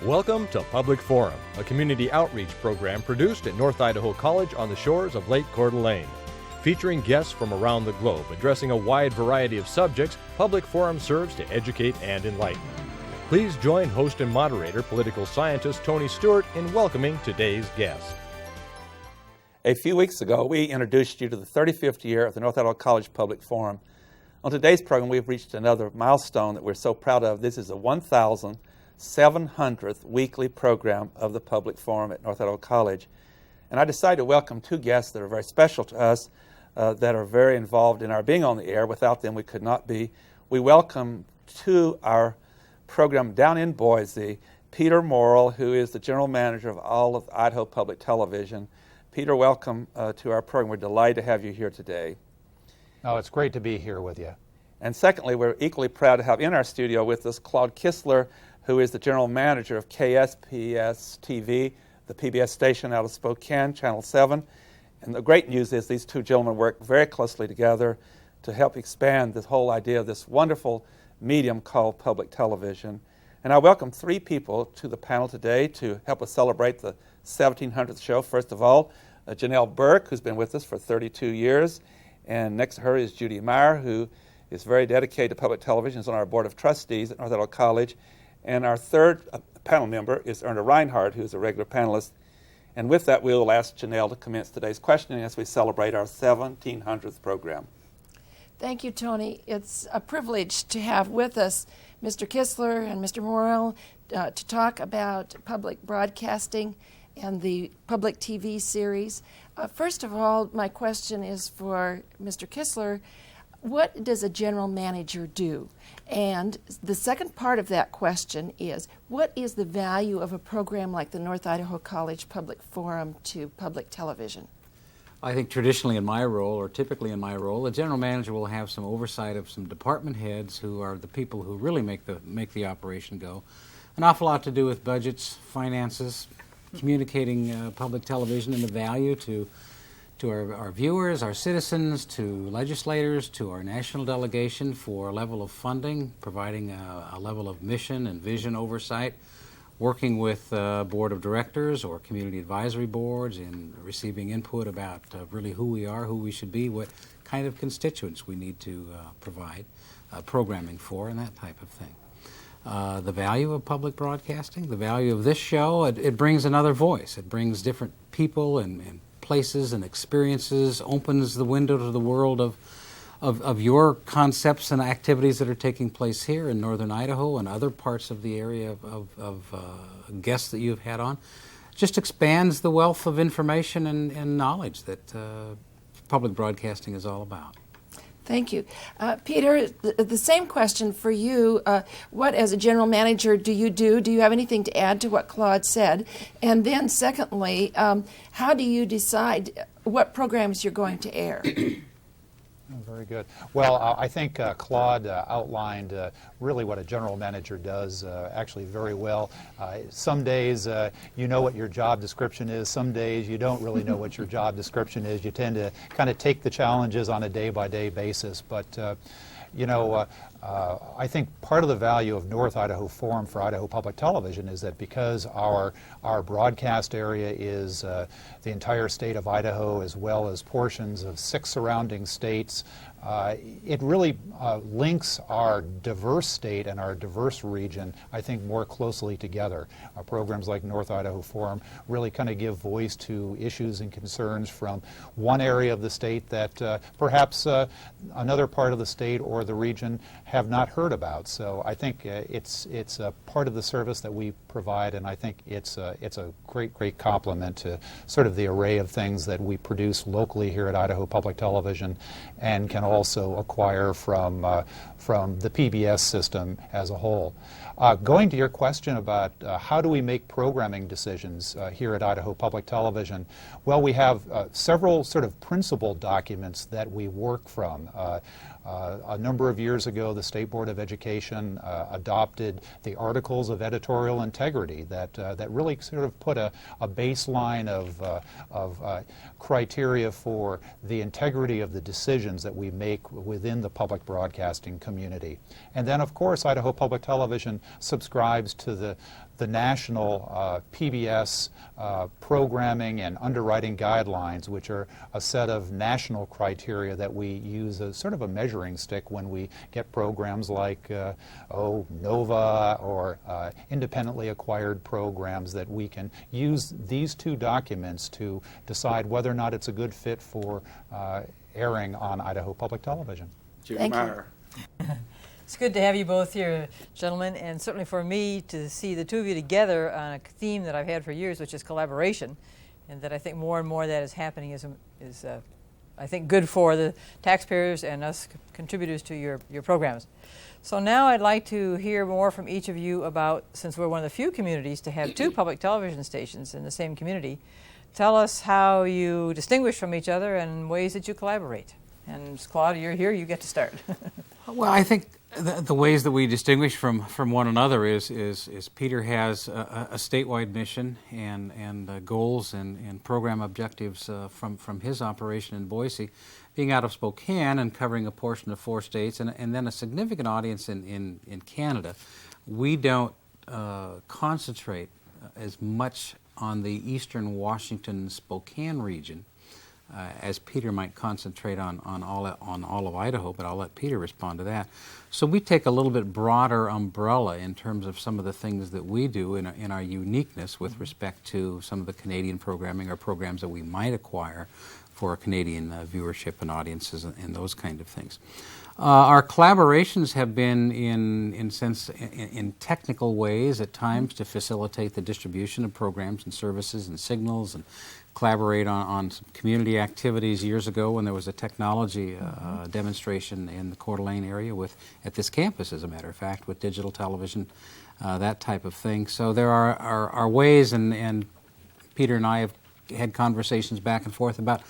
Welcome to Public Forum, a community outreach program produced at North Idaho College on the shores of Lake Coeur d'Alene. Featuring guests from around the globe addressing a wide variety of subjects, Public Forum serves to educate and enlighten. Please join host and moderator, political scientist Tony Stewart, in welcoming today's guest. A few weeks ago, we introduced you to the 35th year of the North Idaho College Public Forum. On today's program, we've reached another milestone that we're so proud of. This is the 1,700th weekly program of the Public Forum at North Idaho College. And I decided to welcome two guests that are very special to us, that are very involved in our being on the air. Without them, we could not be. We welcome to our program down in Boise, Peter Morrill, who is the general manager of all of Idaho Public Television. Peter, welcome to our program. We're delighted to have you here today. Oh, it's great to be here with you. And secondly, we're equally proud to have in our studio with us Claude Kistler, who is the general manager of KSPS-TV, the PBS station out of Spokane, Channel 7. And the great news is these two gentlemen work very closely together to help expand this whole idea of this wonderful medium called public television. And I welcome three people to the panel today to help us celebrate the 1700th show. First of all, Janell Burke, who's been with us for 32 years. And next to her is Judy Meyer, who is very dedicated to public television, is on our board of trustees at North Idaho College. And our third panel member is Erna Reinhardt, who is a regular panelist. And with that, we'll ask Janell to commence today's questioning as we celebrate our 1700th program. Thank you, Tony. It's a privilege to have with us Mr. Kistler and Mr. Morrill to talk about public broadcasting and the public TV series. First of all, my question is for Mr. Kistler. What does a general manager do? And the second part of that question is, what is the value of a program like the North Idaho College Public Forum to public television? I think traditionally in my role, or typically in my role, a general manager will have some oversight of some department heads who are the people who really make the operation go. An awful lot to do with budgets, finances, communicating public television and the value to our viewers, our citizens, to legislators, to our national delegation for a level of funding, providing a level of mission and vision oversight, working with board of directors or community advisory boards and receiving input about really who we are, who we should be, what kind of constituents we need to provide programming for, and that type of thing. The value of public broadcasting, the value of this show, it brings another voice. It brings different people and places and experiences, opens the window to the world of your concepts and activities that are taking place here in northern Idaho and other parts of the area of guests that you've had on. Just expands the wealth of information and knowledge that public broadcasting is all about. Thank you. Peter, the same question for you. What, as a general manager, do you do? Do you have anything to add to what Claude said? And then secondly, how do you decide what programs you're going to air? Very good. Well, I think Claude outlined really what a general manager does actually very well. Some days you know what your job description is. Some days you don't really know what your job description is. You tend to kind of take the challenges on a day-by-day basis. But, you know, I think part of the value of North Idaho Forum for Idaho Public Television is that because our broadcast area is the entire state of Idaho as well as portions of 6 surrounding states, it really links our diverse state and our diverse region, I think, more closely together. Programs like North Idaho Forum really kind of give voice to issues and concerns from one area of the state that perhaps another part of the state or the region have not heard about. So I think it's a part of the service that we provide, and I think it's a great complement to sort of the array of things that we produce locally here at Idaho Public Television and can also acquire from the PBS system as a whole. Going to your question about how do we make programming decisions here at Idaho Public Television, well, we have several sort of principal documents that we work from. A number of years ago, the State Board of Education adopted the Articles of Editorial Integrity that really sort of put a baseline of criteria for the integrity of the decisions that we make within the public broadcasting community. community. And then, of course, Idaho Public Television subscribes to the national PBS programming and underwriting guidelines, which are a set of national criteria that we use as sort of a measuring stick when we get programs like NOVA or independently acquired programs, that we can use these two documents to decide whether or not it's a good fit for airing on Idaho Public Television. Thank you. It's good to have you both here, gentlemen, and certainly for me to see the two of you together on a theme that I've had for years, which is collaboration, and that I think more and more that is happening is I think, good for the taxpayers and us contributors to your programs. So now I'd like to hear more from each of you about, since we're one of the few communities to have two public television stations in the same community, tell us how you distinguish from each other and ways that you collaborate. And Claude, you're here, you get to start. Well, I think the ways that we distinguish from one another is Peter has a statewide mission and goals and program objectives from his operation in Boise, being out of Spokane and covering a portion of 4 states and then a significant audience in Canada. We don't concentrate as much on the eastern Washington Spokane region as Peter might concentrate on all of Idaho, but I'll let Peter respond to that. So we take a little bit broader umbrella in terms of some of the things that we do in our uniqueness with respect to some of the Canadian programming or programs that we might acquire for Canadian viewership and audiences and those kind of things. Our collaborations have been in technical ways at times to facilitate the distribution of programs and services and signals, and collaborate on some community activities years ago when there was a technology demonstration in the Coeur d'Alene area at this campus, as a matter of fact, with digital television, that type of thing. So there are ways, and Peter and I have had conversations back and forth about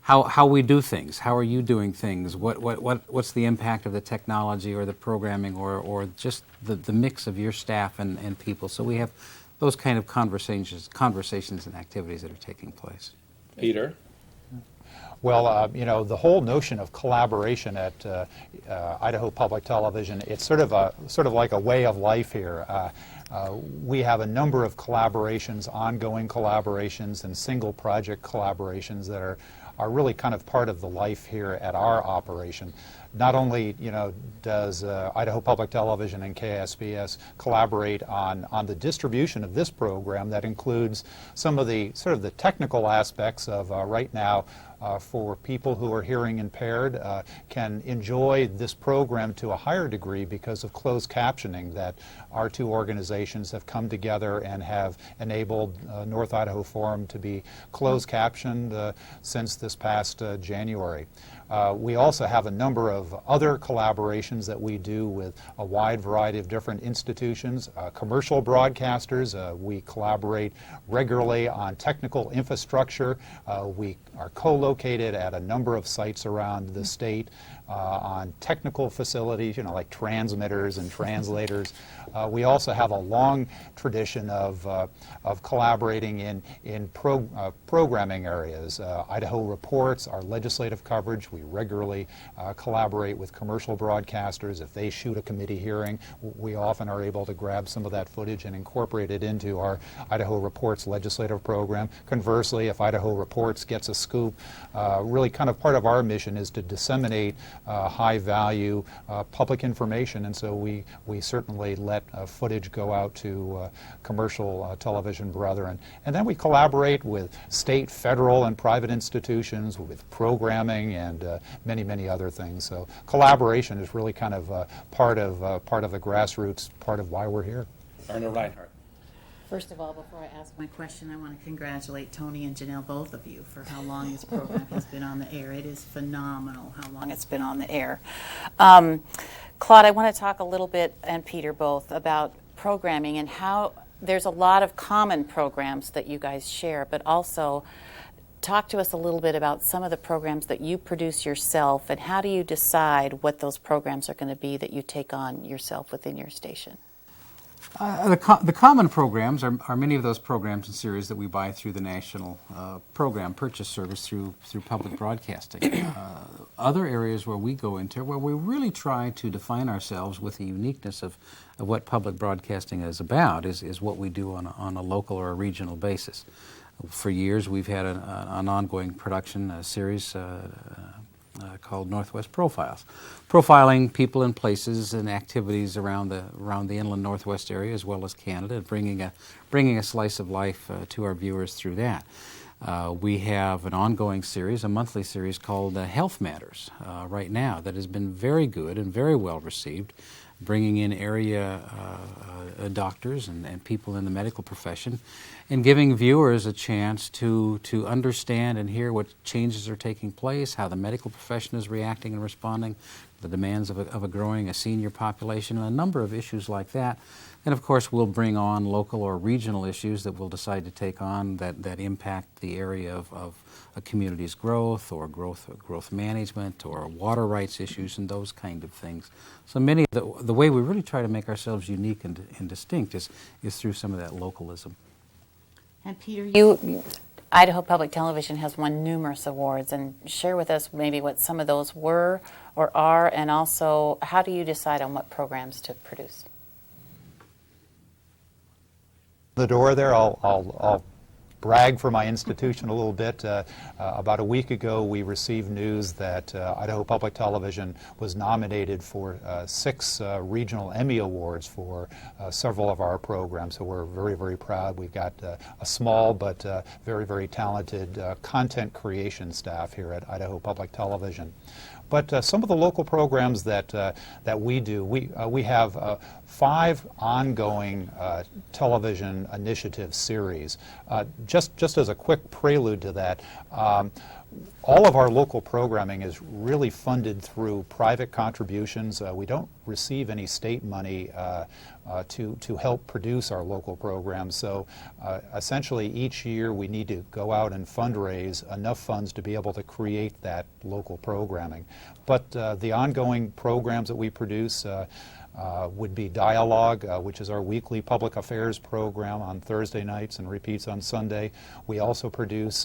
how we do things. How are you doing things? What's the impact of the technology or the programming or just the mix of your staff and people? So we have those kind of conversations and activities that are taking place. Peter? Well, you know, the whole notion of collaboration at Idaho Public Television, it's sort of like a way of life here. We have a number of collaborations, ongoing collaborations, and single project collaborations that are really kind of part of the life here at our operation. Not only, you know, does Idaho Public Television and KSPS collaborate on the distribution of this program that includes some of the sort of the technical aspects of right now for people who are hearing impaired can enjoy this program to a higher degree because of closed captioning that our two organizations have come together and have enabled North Idaho Forum to be closed captioned since this past January. We also have a number of other collaborations that we do with a wide variety of different institutions. Commercial broadcasters, we collaborate regularly on technical infrastructure. We are co-located at a number of sites around the state on technical facilities, you know, like transmitters and translators. We also have a long tradition of collaborating in programming areas. Idaho Reports, our legislative coverage, we regularly collaborate with commercial broadcasters. If they shoot a committee hearing, we often are able to grab some of that footage and incorporate it into our Idaho Reports legislative program. Conversely, if Idaho Reports gets a scoop, really kind of part of our mission is to disseminate high-value public information, and so we certainly let footage go out to commercial television brethren. And then we collaborate with state, federal, and private institutions with programming and many, many other things. So collaboration is really kind of part of the grassroots, part of why we're here. Erna Reinhardt. First of all, before I ask my question, I want to congratulate Tony and Janell, both of you, for how long this program has been on the air. It is phenomenal how long it's been on the air. Claude, I want to talk a little bit, and Peter both, about programming and how there's a lot of common programs that you guys share, but also talk to us a little bit about some of the programs that you produce yourself, and how do you decide what those programs are going to be that you take on yourself within your station? The common programs are many of those programs and series that we buy through the national program purchase service through public broadcasting. other areas where we go into where we really try to define ourselves with the uniqueness of what public broadcasting is about is what we do on a local or a regional basis. For years we've had an ongoing production series called Northwest Profiles, profiling people and places and activities around the inland Northwest area as well as Canada, bringing a slice of life to our viewers through that. We have an ongoing series, a monthly series called Health Matters right now that has been very good and very well received, bringing in area doctors and people in the medical profession and giving viewers a chance to understand and hear what changes are taking place, how the medical profession is reacting and responding, the demands of a growing senior population, and a number of issues like that. And of course we'll bring on local or regional issues that we'll decide to take on that impact the area of a community's growth or growth management or water rights issues and those kind of things. So many of the way we really try to make ourselves unique and distinct is through some of that localism. And Peter, Idaho Public Television has won numerous awards, and share with us maybe what some of those were or are, and also how do you decide on what programs to produce? The door there, I'll brag for my institution a little bit. About a week ago, we received news that Idaho Public Television was nominated for 6 regional Emmy Awards for several of our programs. So we're very, very proud. We've got a small but very, very talented content creation staff here at Idaho Public Television. But some of the local programs that we do, we have 5 ongoing television initiative series. Just as a quick prelude to that, all of our local programming is really funded through private contributions. We don't receive any state money to help produce our local programs. So essentially each year we need to go out and fundraise enough funds to be able to create that local programming. But the ongoing programs that we produce would be Dialogue, which is our weekly public affairs program on Thursday nights and repeats on Sunday. We also produce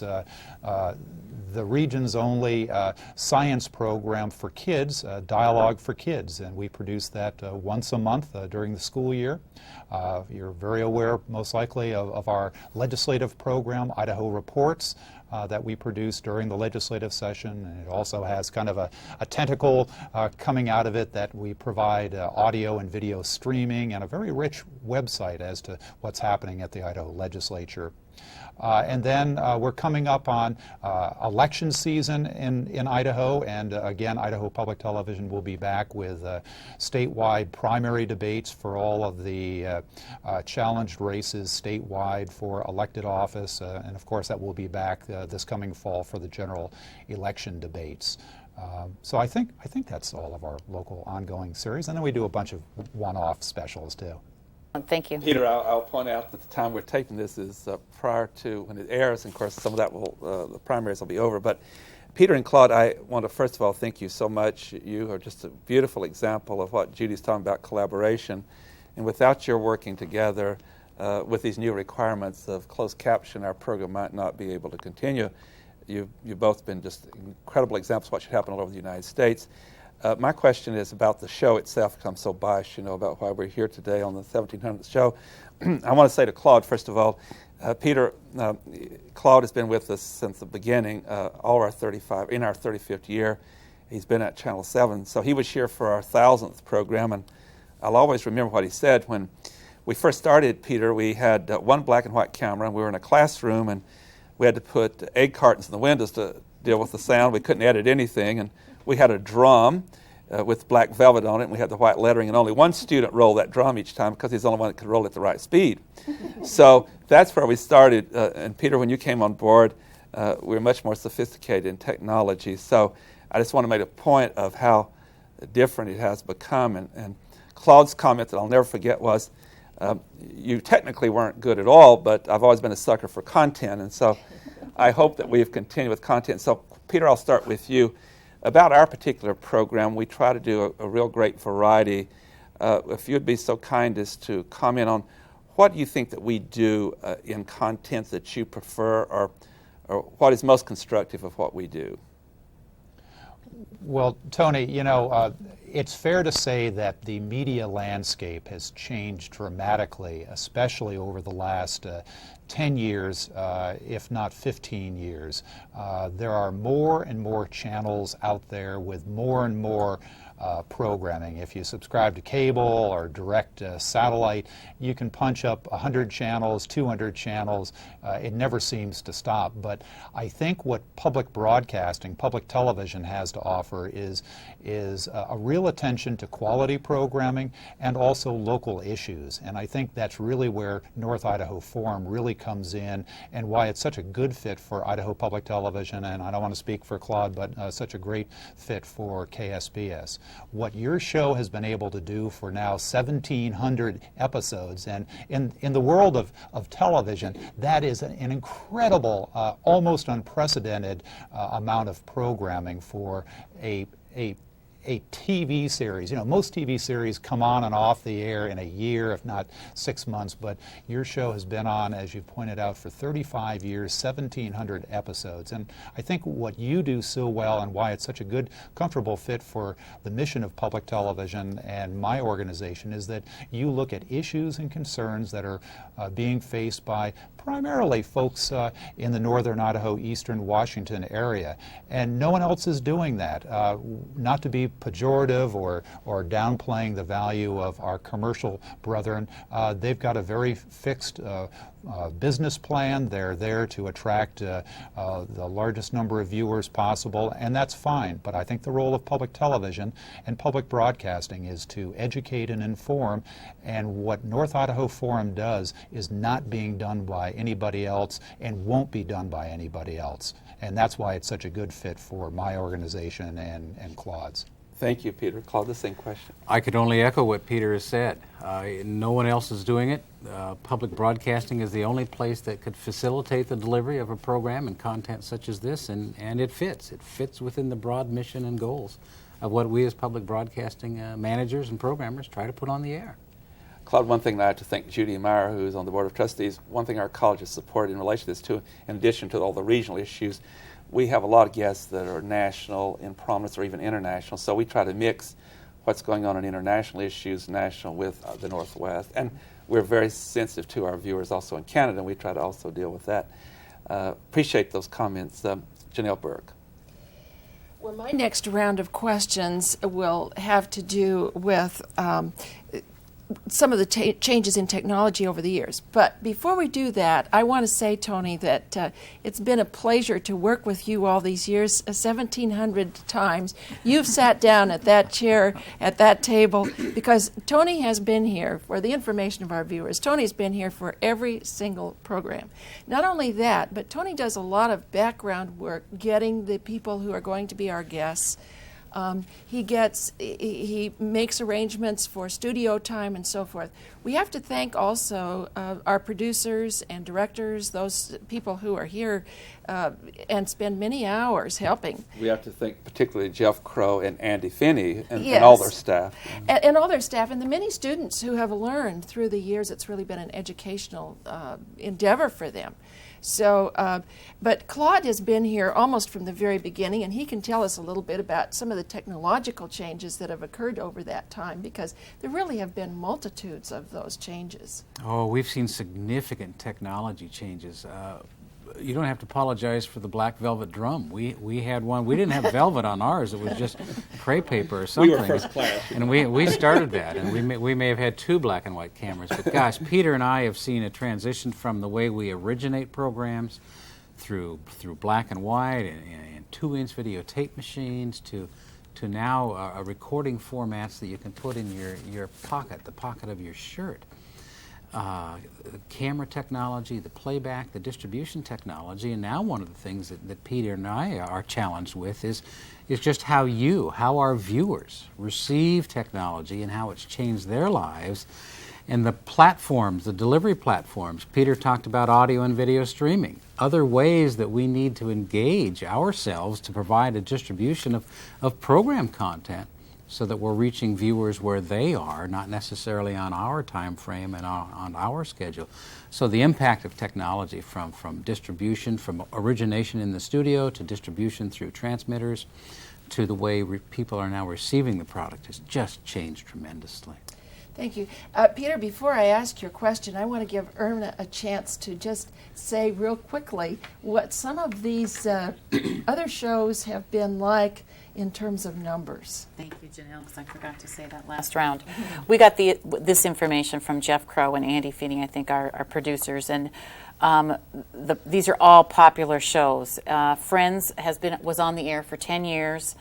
the region's only science program for kids, Dialogue for Kids, and we produce that once a month during the school year. You're very aware, most likely, of our legislative program, Idaho Reports, that we produce during the legislative session. And it also has kind of a tentacle coming out of it that we provide audio and video streaming and a very rich website as to what's happening at the Idaho legislature. And then we're coming up on election season in Idaho, and again, Idaho Public Television will be back with statewide primary debates for all of the challenged races statewide for elected office, and of course that will be back this coming fall for the general election debates. So I think that's all of our local ongoing series, and then we do a bunch of one-off specials too. Thank you. Peter, I'll point out that the time we're taping this is prior to when it airs, and of course some of that the primaries will be over. But Peter and Claude, I want to first of all thank you so much. You are just a beautiful example of what Judy's talking about, collaboration. And without your working together with these new requirements of closed caption, our program might not be able to continue. You've both been just incredible examples of what should happen all over the United States. My question is about the show itself, because I'm so biased, about why we're here today on the 1700th show. I want to say to Claude, first of all, Peter, Claude has been with us since the beginning, in our 35th year. He's been at Channel 7, so he was here for our 1000th program, and I'll always remember what he said. When we first started, Peter, we had one black and white camera, and we were in a classroom, and we had to put egg cartons in the windows to deal with the sound. We couldn't edit anything, and we had a drum with black velvet on it, and we had the white lettering, and only one student rolled that drum each time because he's the only one that could roll it at the right speed. So that's where we started, and Peter, when you came on board, we were much more sophisticated in technology. So I just want to make a point of how different it has become, and Claude's comment that I'll never forget was, you technically weren't good at all, but I've always been a sucker for content, and so I hope that we've continued with content. So Peter, I'll start with you. About our particular program, we try to do a real great variety. If you'd be so kind as to comment on what you think that we do in content that you prefer, or what is most constructive of what we do. Well, Tony, you know, it's fair to say that the media landscape has changed dramatically, especially over the last 10 years, if not 15 years. There are more and more channels out there with more and more programming. If you subscribe to cable or direct satellite, you can punch up 100 channels, 200 channels. It never seems to stop. But I think what public broadcasting, public television has to offer is a real attention to quality programming and also local issues. And I think that's really where North Idaho Forum really comes in and why it's such a good fit for Idaho Public Television, and I don't want to speak for Claude, but such a great fit for KSPS. What your show has been able to do for now 1,700 episodes, and in the world of television, that is an incredible, almost unprecedented amount of programming for a TV series. You know, most TV series come on and off the air in a year, if not 6 months, but your show has been on, as you pointed out, for 35 years, 1,700 episodes. And I think what you do so well and why it's such a good, comfortable fit for the mission of public television and my organization is that you look at issues and concerns that are being faced by primarily folks in the northern Idaho, eastern Washington area. And no one else is doing that. Not to be pejorative or downplaying the value of our commercial brethren. They've got a very fixed business plan. They're there to attract the largest number of viewers possible, and that's fine. But I think the role of public television and public broadcasting is to educate and inform, and what North Idaho Forum does is not being done by anybody else and won't be done by anybody else. And that's why it's such a good fit for my organization and Claude's. Thank you, Peter. Claude, the same question. I could only echo what Peter has said. No one else is doing it. Public broadcasting is the only place that could facilitate the delivery of a program and content such as this, and it fits. It fits within the broad mission and goals of what we as public broadcasting managers and programmers try to put on the air. Claude, one thing that I have to thank Judy Meyer, who is on the Board of Trustees, one thing our college has supported in relation to this too, in addition to all the regional issues, we have a lot of guests that are national in prominence or even international, so we try to mix what's going on in international issues, national with the Northwest. And we're very sensitive to our viewers also in Canada, and we try to also deal with that. Appreciate those comments. Janell, Burke. Well, my next round of questions will have to do with some of the changes in technology over the years. But before we do that, I want to say, Tony, that it's been a pleasure to work with you all these years, 1,700 times. You've sat down at that chair, at that table, because Tony has been here, for the information of our viewers, Tony's been here for every single program. Not only that, but Tony does a lot of background work getting the people who are going to be our guests. He makes arrangements for studio time and so forth. We have to thank also our producers and directors, those people who are here and spend many hours helping. We have to thank particularly Jeff Crow and Andy Finney and, yes, and all their staff. And all their staff, and the many students who have learned through the years. It's really been an educational endeavor for them. So, but Claude has been here almost from the very beginning, and he can tell us a little bit about some of the technological changes that have occurred over that time, because there really have been multitudes of those changes. Oh, we've seen significant technology changes. You don't have to apologize for the black velvet drum. We had one. We didn't have velvet on ours. It was just crepe paper or something. We were first class. And we started that, and we may have had 2 black and white cameras. But gosh, Peter and I have seen a transition from the way we originate programs through black and white and 2-inch videotape machines to now recording formats that you can put in your pocket, the pocket of your shirt. Camera technology, the playback, the distribution technology, and now one of the things that Peter and I are challenged with is just how our viewers receive technology and how it's changed their lives. And the platforms, the delivery platforms, Peter talked about audio and video streaming, other ways that we need to engage ourselves to provide a distribution of program content so that we're reaching viewers where they are, not necessarily on our time frame and on our schedule. So the impact of technology from distribution, from origination in the studio to distribution through transmitters, to the way people are now receiving the product has just changed tremendously. Thank you. Peter, before I ask your question, I want to give Irma a chance to just say real quickly what some of these other shows have been like in terms of numbers. Thank you, Janelle, because I forgot to say that last round. We got this information from Jeff Crow and Andy Feeney, I think, our producers, and these are all popular shows. Friends was on the air for 10 years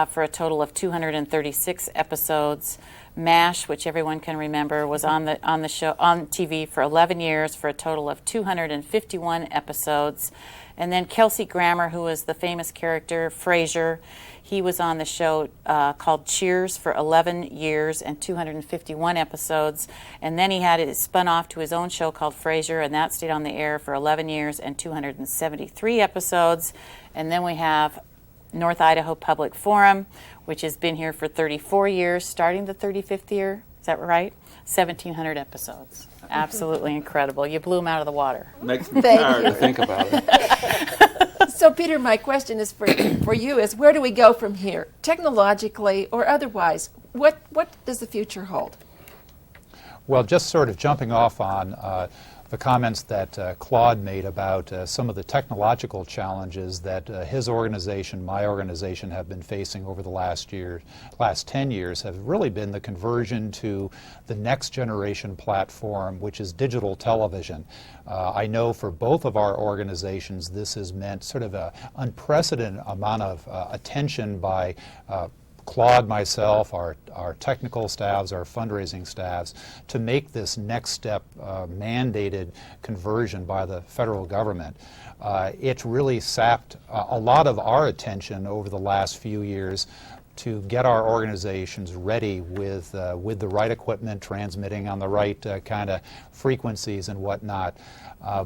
for a total of 236 episodes. MASH, which everyone can remember, was on the show on TV for 11 years for a total of 251 episodes. And then Kelsey Grammer, who was the famous character Frasier, he was on the show called Cheers for 11 years and 251 episodes. And then he had it spun off to his own show called Frasier, and that stayed on the air for 11 years and 273 episodes. And then we have North Idaho Public Forum, which has been here for 34 years, starting the 35th year. Is that right? 1,700 episodes. Absolutely incredible. You blew them out of the water. Makes me tired to think about it. So, Peter, my question is for you is, where do we go from here, technologically or otherwise? What does the future hold? Well, just sort of jumping off on the comments that Claude made about some of the technological challenges that his organization, my organization, have been facing over the last 10 years have really been the conversion to the next generation platform, which is digital television. I know for both of our organizations this has meant sort of an unprecedented amount of attention by Claude, myself, our technical staffs, our fundraising staffs, to make this next step mandated conversion by the federal government. It's really sapped a lot of our attention over the last few years to get our organizations ready with the right equipment, transmitting on the right kind of frequencies and whatnot.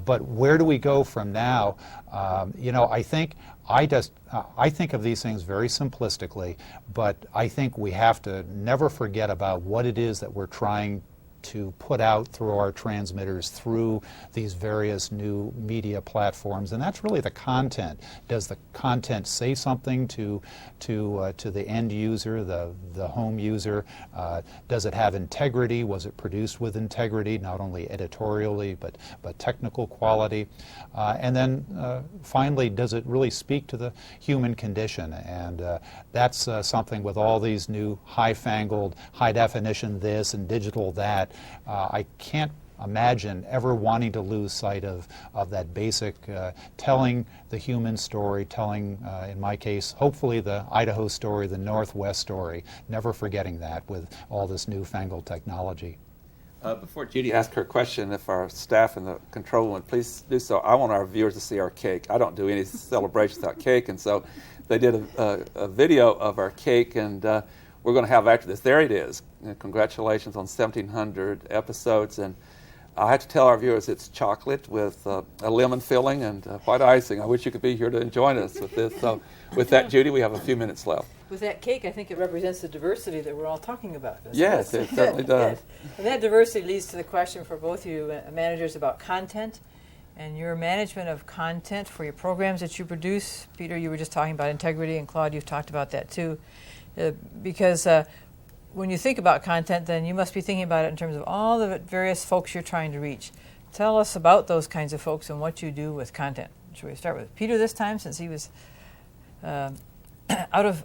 But where do we go from now? I think of these things very simplistically, but I think we have to never forget about what it is that we're trying to put out through our transmitters, through these various new media platforms, and that's really the content. Does the content say something to the end user, the home user? Does it have integrity? Was it produced with integrity, not only editorially but technical quality? And then finally, does it really speak to the human condition? And that's something with all these new high-fangled, high-definition this and digital that. I can't imagine ever wanting to lose sight of that basic telling the human story, telling, in my case, hopefully the Idaho story, the Northwest story, never forgetting that with all this newfangled technology. Before Judy asks her question, if our staff in the control room would please do so, I want our viewers to see our cake. I don't do any celebrations without cake, and so they did a video of our cake, and we're going to have after this. There it is. Congratulations on 1,700 episodes. And I have to tell our viewers it's chocolate with a lemon filling and white icing. I wish you could be here to join us with this. So with that, Judy, we have a few minutes left. With that cake, I think it represents the diversity that we're all talking about. Yes, it certainly does. And that diversity leads to the question for both you managers about content and your management of content for your programs that you produce. Peter, you were just talking about integrity, and Claude, you've talked about that too. Because when you think about content, then you must be thinking about it in terms of all the various folks you're trying to reach. Tell us about those kinds of folks and what you do with content. Should we start with Peter this time, since he was not out of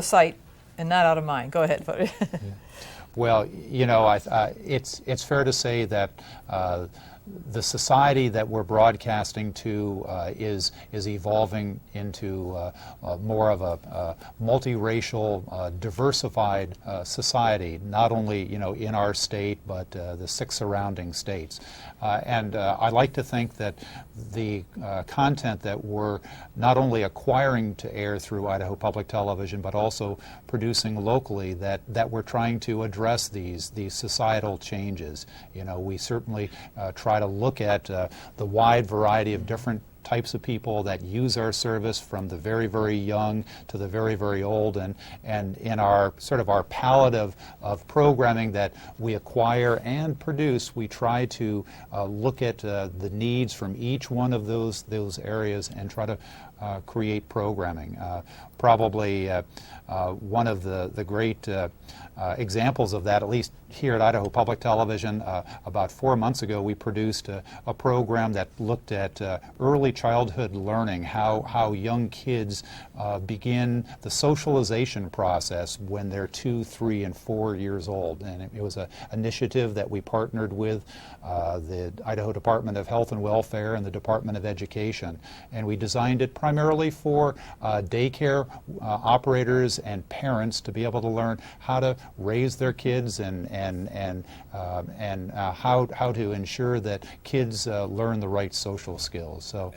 sight and not out of mind? Go ahead. Yeah. Well, you know, it's fair to say that the society that we're broadcasting to is evolving into more of a multiracial, diversified society, not only in our state but the 6 surrounding states. And I like to think that the content that we're not only acquiring to air through Idaho Public Television but also producing locally, that we're trying to address these societal changes. We certainly try to look at the wide variety of different types of people that use our service, from the very, very young to the very, very old, and in our sort of our palette of programming that we acquire and produce, we try to look at the needs from each one of those areas and try to create programming. Probably one of the great examples of that, at least here at Idaho Public Television, about 4 months ago we produced a program that looked at early childhood learning, how young kids begin the socialization process when they're 2, 3, and 4 years old. And it was an initiative that we partnered with the Idaho Department of Health and Welfare and the Department of Education. And we designed it primarily for daycare operators and parents to be able to learn how to raise their kids and how to ensure that kids learn the right social skills. So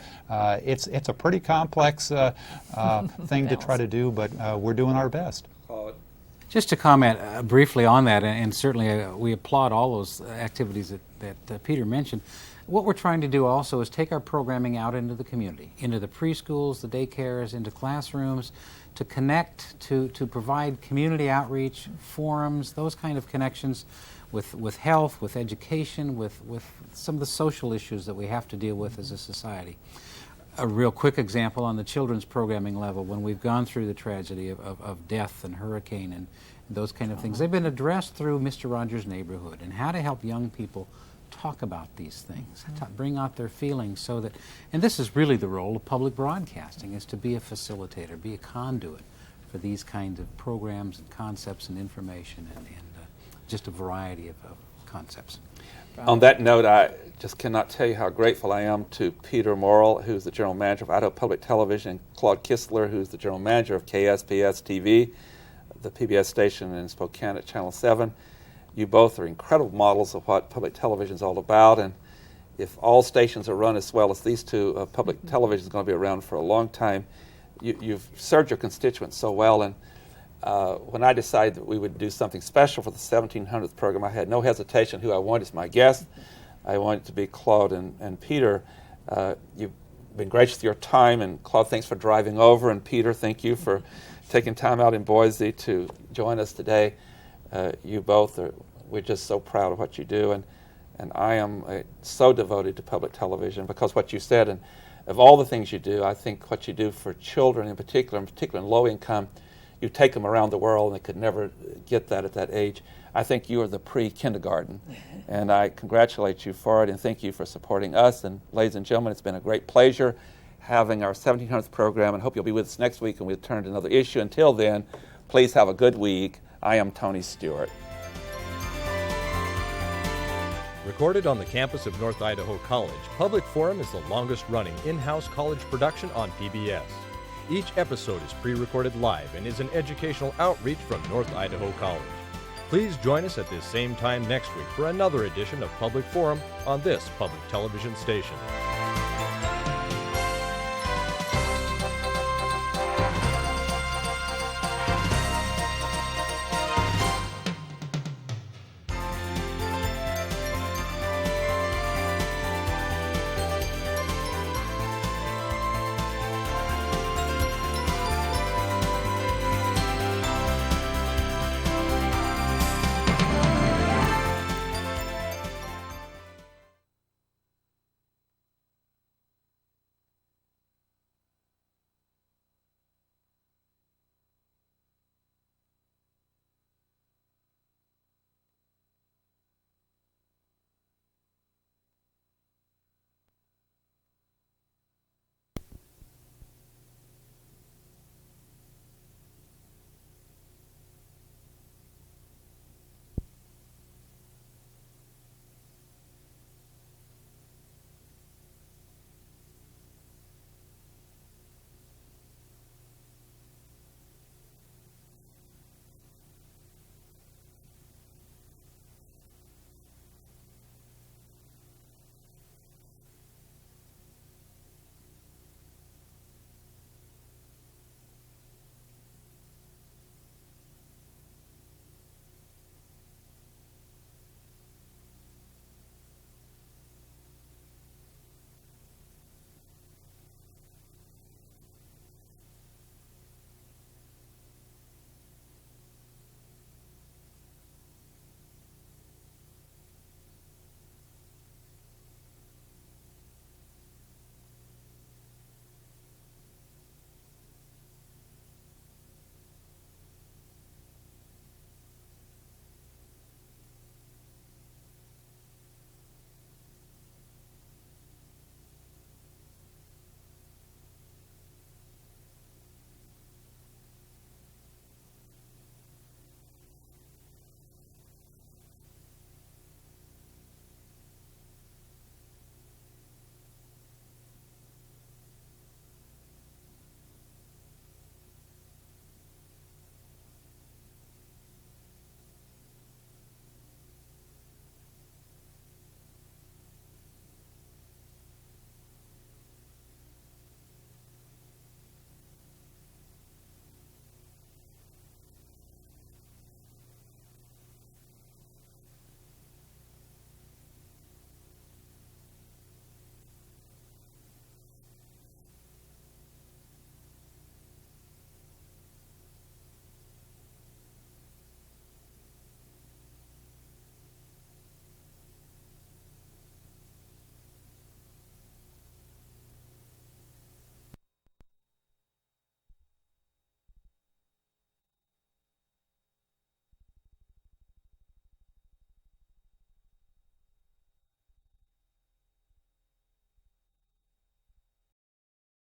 it's a pretty complex thing to try to do, but we're doing our best. Claude. Just to comment briefly on that, and certainly we applaud all those activities that Peter mentioned. What we're trying to do also is take our programming out into the community, into the preschools, the daycares, into classrooms, to connect, to provide community outreach, forums, those kind of connections with health, with education, with some of the social issues that we have to deal with as a society. A real quick example on the children's programming level, when we've gone through the tragedy of death and hurricane and those kind of things, they've been addressed through Mr. Rogers' Neighborhood and how to help young people talk about these things, bring out their feelings, so that, and this is really the role of public broadcasting, is to be a facilitator, be a conduit for these kinds of programs and concepts and information and just a variety of concepts. On that note, I just cannot tell you how grateful I am to Peter Morrill, who's the General Manager of Idaho Public Television, and Claude Kistler, who's the General Manager of KSPS-TV, the PBS station in Spokane at Channel 7. You both are incredible models of what public television is all about, and if all stations are run as well as these two, public television is going to be around for a long time. You've served your constituents so well, and when I decided that we would do something special for the 1700th program, I had no hesitation who I wanted as my guest. I wanted it to be Claude and Peter. You've been gracious with your time, and Claude, thanks for driving over, and Peter, thank you for taking time out in Boise to join us today. You both are, we're just so proud of what you do, and I am so devoted to public television because what you said, and of all the things you do, I think what you do for children in particular in low income, you take them around the world and they could never get that at that age. I think you are the pre-kindergarten, and I congratulate you for it and thank you for supporting us. And ladies and gentlemen, it's been a great pleasure having our 1700th program, and hope you'll be with us next week and we'll turn to another issue. Until then, please have a good week. I am Tony Stewart. Recorded on the campus of North Idaho College, Public Forum is the longest-running in-house college production on PBS. Each episode is pre-recorded live and is an educational outreach from North Idaho College. Please join us at this same time next week for another edition of Public Forum on this public television station.